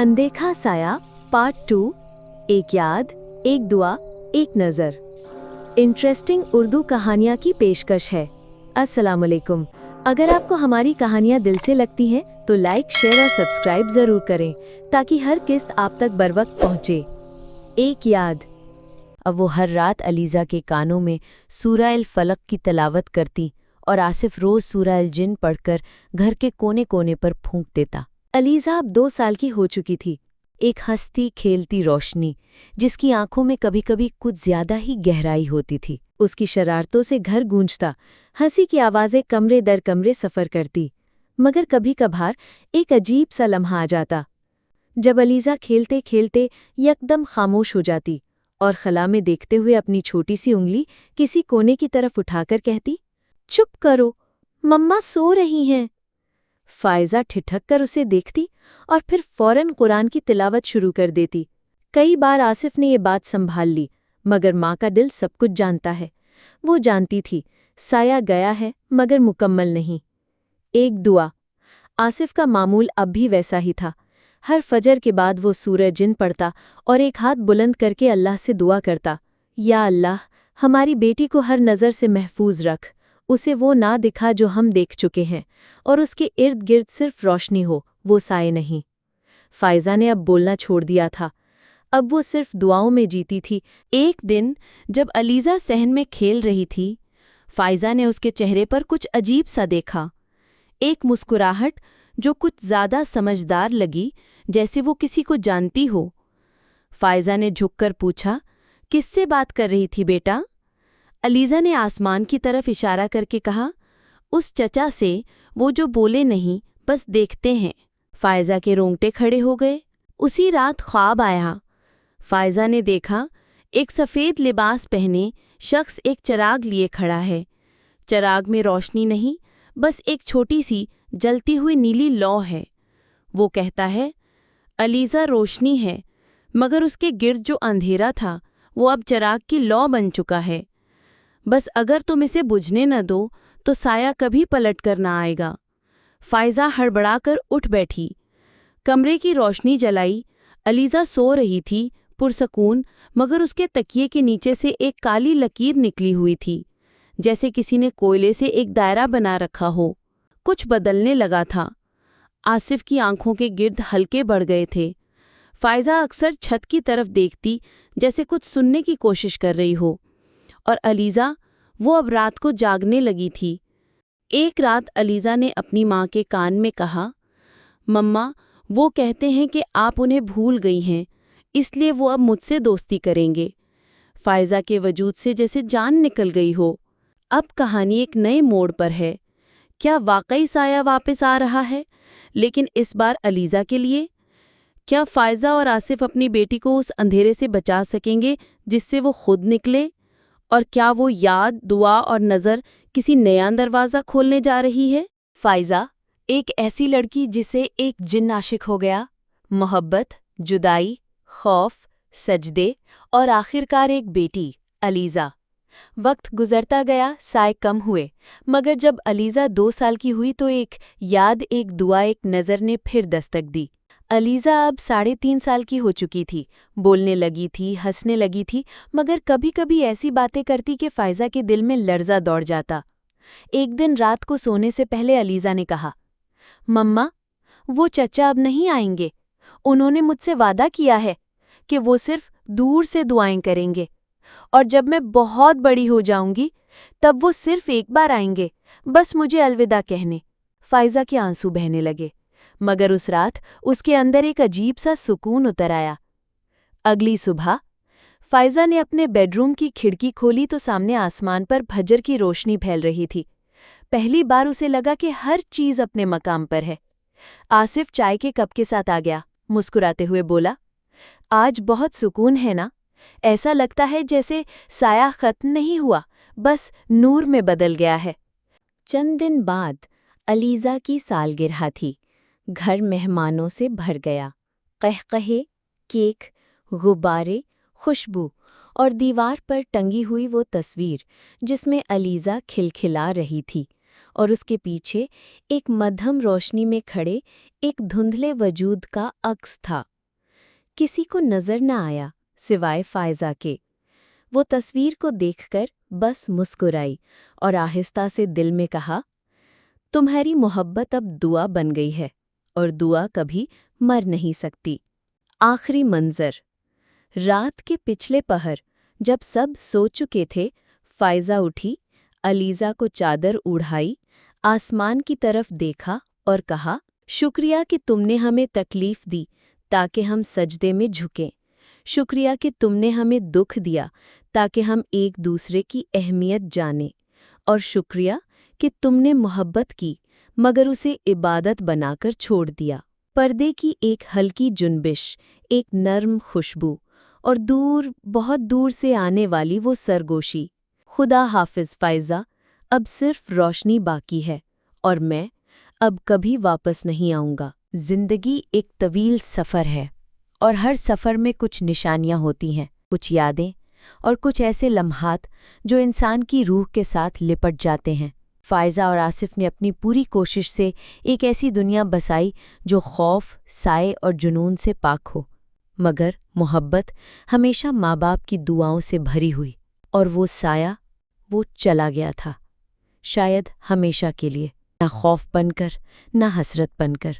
अनदेखा साया पार्ट 2 एक याद, एक दुआ, एक नज़र। इंटरेस्टिंग उर्दू कहानियाँ की पेशकश है। अस्सलामुअलैकुम। अगर आपको हमारी कहानियाँ दिल से लगती हैं तो लाइक, शेयर और सब्सक्राइब ज़रूर करें ताकि हर किस्त आप तक बरवक्त पहुँचे। एक याद। अब वो हर रात अलीज़ा के कानों में सूरह अल फलक की तिलावत करती और आसिफ रोज़ सूरह अल जिन पढ़कर घर के कोने कोने पर फूंक देता। अलीज़ा अब 2 साल की हो चुकी थी, एक हंसती खेलती रोशनी जिसकी आंखों में कभी कभी कुछ ज्यादा ही गहराई होती थी। उसकी शरारतों से घर गूंजता, हंसी की आवाज़ें कमरे दर कमरे सफ़र करती। मगर कभी कभार एक अजीब सा लम्हा आ जाता जब अलीज़ा खेलते खेलते यकदम खामोश हो जाती और खला में देखते हुए अपनी छोटी सी उंगली किसी कोने की तरफ उठाकर कहती, चुप करो, मम्मा सो रही हैं। फ़ायज़ा ठिठक कर उसे देखती और फिर फ़ौरन कुरान की तिलावत शुरू कर देती। कई बार आसिफ ने ये बात संभाल ली, मगर माँ का दिल सब कुछ जानता है। वो जानती थी साया गया है मगर मुकम्मल नहीं। एक दुआ। आसिफ का मामूल अब भी वैसा ही था। हर फजर के बाद वो सूरह जिन पढ़ता और एक हाथ बुलंद करके अल्लाह से दुआ करता, या अल्लाह, हमारी बेटी को हर नज़र से महफूज रख, उसे वो ना दिखा जो हम देख चुके हैं, और उसके इर्द गिर्द सिर्फ रोशनी हो, वो साए नहीं। फ़ायज़ा ने अब बोलना छोड़ दिया था। अब वो सिर्फ दुआओं में जीती थी। एक दिन जब अलीज़ा सहन में खेल रही थी, फ़ायज़ा ने उसके चेहरे पर कुछ अजीब सा देखा, एक मुस्कुराहट जो कुछ ज़्यादा समझदार लगी, जैसे वो किसी को जानती हो। फ़ायज़ा ने झुककर पूछा, किससे बात कर रही थी बेटा? अलीज़ा ने आसमान की तरफ इशारा करके कहा, उस चचा से, वो जो बोले नहीं, बस देखते हैं। फ़ायज़ा के रोंगटे खड़े हो गए। उसी रात ख्वाब आया। फ़ायज़ा ने देखा, एक सफ़ेद लिबास पहने शख्स एक चिराग लिए खड़ा है। चिराग में रोशनी नहीं, बस एक छोटी सी जलती हुई नीली लौ है। वो कहता है, अलीज़ा रोशनी है, मगर उसके गिर्द जो अंधेरा था वो अब चिराग की लौ बन चुका है। बस अगर तुम इसे बुझने न दो तो साया कभी पलट कर न आएगा। फ़ायज़ा हड़बड़ाकर उठ बैठी, कमरे की रोशनी जलाई। अलीज़ा सो रही थी पुरसकून, मगर उसके तकिए के नीचे से एक काली लकीर निकली हुई थी, जैसे किसी ने कोयले से एक दायरा बना रखा हो। कुछ बदलने लगा था। आसिफ की आंखों के गिर्द हल्के बढ़ गए थे। फ़ायज़ा अक्सर छत की तरफ देखती, जैसे कुछ सुनने की कोशिश कर रही हो। और अलीज़ा, वो अब रात को जागने लगी थी। एक रात अलीज़ा ने अपनी माँ के कान में कहा, मम्मा, वो कहते हैं कि आप उन्हें भूल गई हैं, इसलिए वो अब मुझसे दोस्ती करेंगे। फ़ायज़ा के वजूद से जैसे जान निकल गई हो। अब कहानी एक नए मोड़ पर है। क्या वाकई साया वापस आ रहा है, लेकिन इस बार अलीज़ा के लिए? क्या फ़ायज़ा और आसिफ अपनी बेटी को उस अंधेरे से बचा सकेंगे जिससे वो खुद निकले? और क्या वो याद, दुआ और नज़र किसी नया दरवाज़ा खोलने जा रही है? फ़ायज़ा, एक ऐसी लड़की जिसे एक जिन आशिक हो गया। मोहब्बत, जुदाई, खौफ, सजदे और आखिरकार एक बेटी, अलीज़ा। वक्त गुजरता गया, साए कम हुए, मगर जब अलीज़ा 2 साल की हुई तो एक याद, एक दुआ, एक नज़र ने फिर दस्तक दी। अलीज़ा अब 3.5 साल की हो चुकी थी, बोलने लगी थी, हंसने लगी थी, मगर कभी कभी ऐसी बातें करती कि फ़ायज़ा के दिल में लर्ज़ा दौड़ जाता। एक दिन रात को सोने से पहले अलीज़ा ने कहा, मम्मा, वो चचा अब नहीं आएंगे। उन्होंने मुझसे वादा किया है कि वो सिर्फ दूर से दुआएं करेंगे, और जब मैं बहुत बड़ी हो जाऊंगी तब वो सिर्फ एक बार आएंगे, बस मुझे अलविदा कहने। फ़ायज़ा के आंसू बहने लगे, मगर उस रात उसके अंदर एक अजीब सा सुकून उतर आया। अगली सुबह फ़ायज़ा ने अपने बेडरूम की खिड़की खोली तो सामने आसमान पर फजर की रोशनी फैल रही थी। पहली बार उसे लगा कि हर चीज़ अपने मकाम पर है। आसिफ चाय के कप के साथ आ गया, मुस्कुराते हुए बोला, आज बहुत सुकून है ना? ऐसा लगता है जैसे साया ख़त्म नहीं हुआ, बस नूर में बदल गया है। चंद दिन बाद अलीज़ा की सालगिरह थी। घर मेहमानों से भर गया। कहकहे, केक, गुब्बारे, खुशबू और दीवार पर टंगी हुई वो तस्वीर जिसमें अलीज़ा खिलखिला रही थी और उसके पीछे एक मध्यम रोशनी में खड़े एक धुंधले वजूद का अक्स था। किसी को नजर न आया सिवाय फायजा के। वो तस्वीर को देखकर बस मुस्कुराई और आहिस्ता से दिल में कहा, तुम्हारी मोहब्बत अब दुआ बन गई है और दुआ कभी मर नहीं सकती। आखिरी मंजर। रात के पिछले पहर जब सब सो चुके थे, फायजा उठी, अलीज़ा को चादर उड़ाई, आसमान की तरफ देखा और कहा, शुक्रिया कि तुमने हमें तकलीफ दी ताकि हम सजदे में झुकें। शुक्रिया कि तुमने हमें दुख दिया ताकि हम एक दूसरे की अहमियत जानें। और शुक्रिया कि तुमने मोहब्बत की मगर उसे इबादत बनाकर छोड़ दिया। पर्दे की एक हल्की जुनबिश, एक नर्म खुशबू और दूर, बहुत दूर से आने वाली वो सरगोशी। खुदा हाफिज फायजा, अब सिर्फ रोशनी बाकी है और मैं अब कभी वापस नहीं आऊँगा। जिंदगी एक तवील सफ़र है और हर सफ़र में कुछ निशानियां होती हैं, कुछ यादें और कुछ ऐसे लम्हात जो इंसान की रूह के साथ लिपट जाते हैं। फायजा और आसिफ ने अपनी पूरी कोशिश से एक ऐसी दुनिया बसाई जो खौफ, साए और जुनून से पाक हो, मगर मोहब्बत हमेशा माँ बाप की दुआओं से भरी हुई। और वो साया, वो चला गया था, शायद हमेशा के लिए, ना खौफ बनकर, ना हसरत बनकर,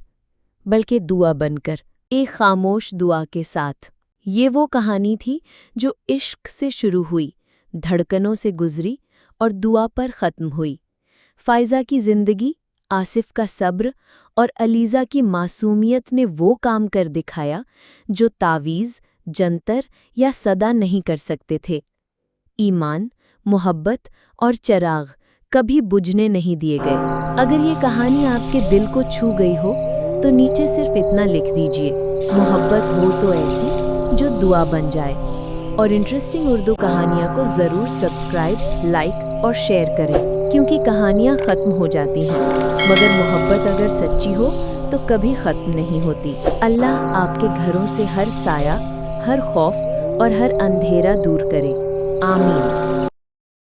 बल्कि दुआ बनकर, एक खामोश दुआ के साथ। ये वो कहानी थी जो इश्क से शुरू हुई, धड़कनों से गुजरी और दुआ पर ख़त्म हुई। फायजा की ज़िंदगी, आसिफ का सब्र और अलीज़ा की मासूमियत ने वो काम कर दिखाया जो तावीज़, जंतर या सदा नहीं कर सकते थे। ईमान, मोहब्बत और चिराग कभी बुझने नहीं दिए गए। अगर ये कहानी आपके दिल को छू गई हो तो नीचे सिर्फ इतना लिख दीजिए, मोहब्बत हो तो ऐसी जो दुआ बन जाए। और इंटरेस्टिंग उर्दू कहानियाँ को ज़रूर सब्सक्राइब, लाइक और शेयर करें, क्योंकि कहानियाँ ख़त्म हो जाती हैं मगर मोहब्बत अगर सच्ची हो तो कभी ख़त्म नहीं होती। अल्लाह आपके घरों से हर साया, हर खौफ और हर अंधेरा दूर करे। आमीन।